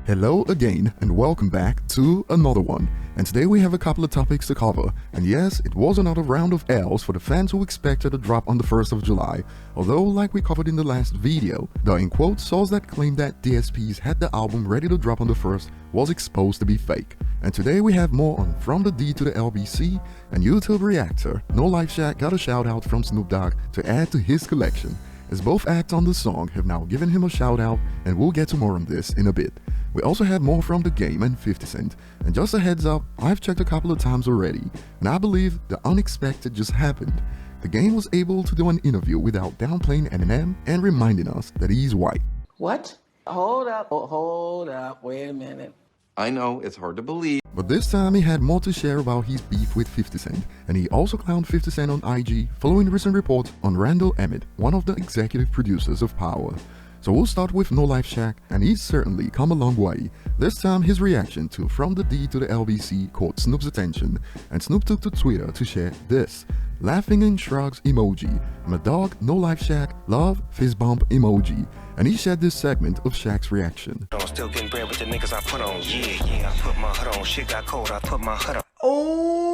Hello again and welcome back to another one. And today we have a couple of topics to cover. And yes, it was another round of L's for the fans who expected a drop on the 1st of July. Although, like we covered in the last video, the in-quote source that claimed that DSPs had the album ready to drop on the 1st was exposed to be fake. And today we have more on From the D to the LBC, and YouTube reactor No Life Shack got a shout out from Snoop Dogg to add to his collection, as both acts on the song have now given him a shout out, and we'll get to more on this in a bit. We also have more from The Game and 50 Cent, and just a heads up, I've checked a couple of times already, and I believe the unexpected just happened. The Game was able to do an interview without downplaying Eminem and reminding us that he's white. What? Hold up, wait a minute. I know, it's hard to believe. But this time he had more to share about his beef with 50 Cent, and he also clowned 50 Cent on IG following recent reports on Randall Emmett, one of the executive producers of Power. So we'll start with No Life Shack, and he's certainly come a long way. This time his reaction to From the D to the LBC caught Snoop's attention, and Snoop took to Twitter to share this: laughing and shrugs emoji, my dog No Life Shack, love fist bump emoji, and he shared this segment of Shaq's reaction. I'm still getting bread with the niggas I put on. Yeah, I put my hood on. Shit got cold, I put my hood on. Oh!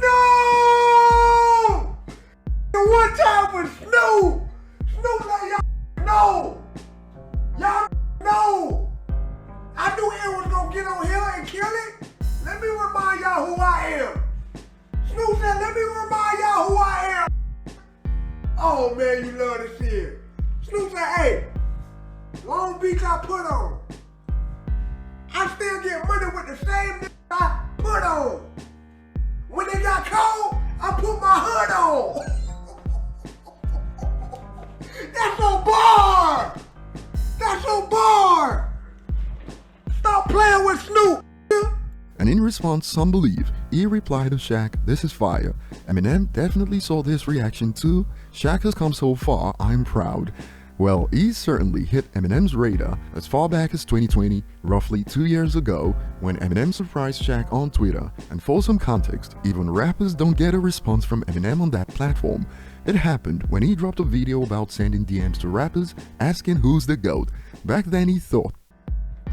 No! One time with Snoop! Snoop let y'all know! Y'all know! I knew it was gonna get on here and kill it. Let me remind y'all who I am. Snoop said, let me remind y'all who I am. Oh man, you love this shit. Snoop said, hey, Long Beach I put on. I still get money with the same nigga I put on. When they got cold, I put my hood on. That's so bar. That's so bar. Stop playing with Snoop. And in response, some believe, he replied to Shaq, this is fire. Eminem definitely saw this reaction too. Shaq has come so far, I'm proud. Well, he certainly hit Eminem's radar as far back as 2020, roughly 2 years ago, when Eminem surprised Shaq on Twitter. And for some context, even rappers don't get a response from Eminem on that platform. It happened when he dropped a video about sending DMs to rappers asking who's the GOAT. Back then he thought,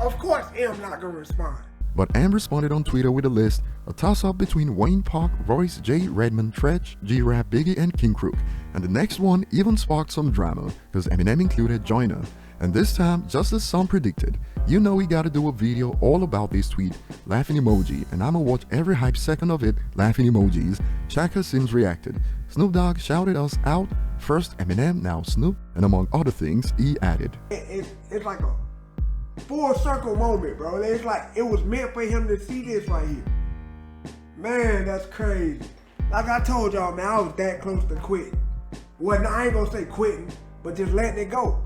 of course M not gonna respond. But M responded on Twitter with a list, a toss-up between Wayne Park, Royce J. Redmond, Tretch, G-Rap, Biggie, and King Crook. And the next one even sparked some drama, because Eminem included Joyner. And this time, just as some predicted, you know he gotta do a video all about this tweet, laughing emoji, and I'ma watch every hype second of it, laughing emojis. Shaq has since reacted. Snoop Dogg shouted us out, first Eminem, now Snoop, and among other things, he added, It's like a full circle moment, bro. It's like it was meant for him to see this right here. Man, that's crazy. Like I told y'all, man, I was that close to quitting. Well, I ain't gonna say quitting, but just letting it go.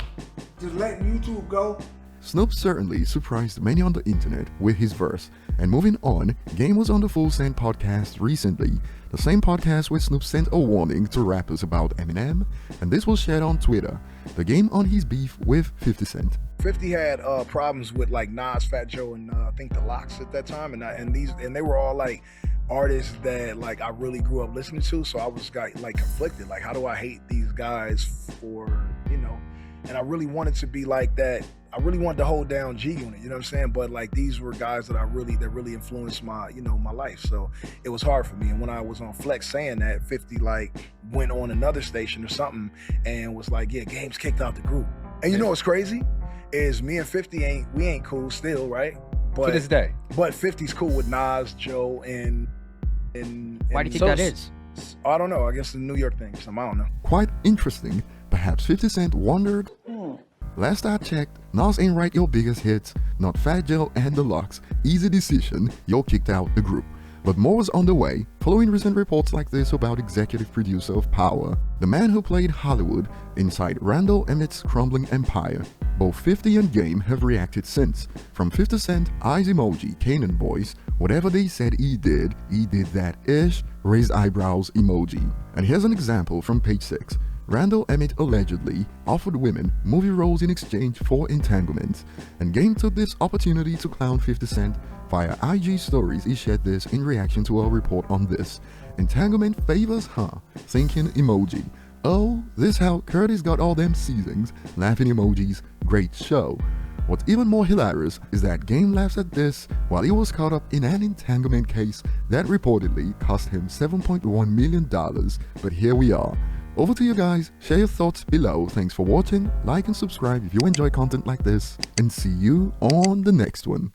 Just letting YouTube go. Snoop certainly surprised many on the internet with his verse. And moving on, Game was on the Full Send podcast recently, the same podcast where Snoop sent a warning to rappers about Eminem, and this was shared on Twitter. The Game on his beef with 50 Cent. 50 had problems with like Nas, Fat Joe, and I think the Lox at that time, and they were all like artists that like I really grew up listening to, so I was like conflicted. Like, how do I hate these guys for, you know? And I really wanted to be like that. I really wanted to hold down G Unit, you know what I'm saying? But like these were guys that really influenced my, you know, my life. So it was hard for me. And when I was on Flex saying that, 50 like went on another station or something and was like, yeah, Game's kicked out the group. And you know what's crazy? Is me and 50 ain't cool still, right? But to this day. But 50's cool with Nas, Joe, and why do you think that is? I don't know. I guess the New York thing. Something, I don't know. Quite interesting. Perhaps 50 Cent wondered. Last I checked, Nas ain't write your biggest hits, not Fat Joe and the Lox. Easy decision, you're kicked out the group. But more was on the way, following recent reports like this about executive producer of Power, the man who played Hollywood inside Randall Emmett's crumbling empire. Both 50 and Game have reacted since. From 50 Cent, eyes emoji, Canaan voice, whatever they said he did that ish, raised eyebrows emoji. And here's an example from page 6. Randall Emmett allegedly offered women movie roles in exchange for entanglement, and Game took this opportunity to clown 50 Cent. Via IG stories, he shared this in reaction to a report on this. Entanglement favors her, thinking emoji. Oh, this how Curtis got all them seasons, laughing emojis, great show. What's even more hilarious is that Game laughs at this while he was caught up in an entanglement case that reportedly cost him $7.1 million, but here we are. Over to you guys, share your thoughts below. Thanks for watching, like and subscribe if you enjoy content like this, and see you on the next one.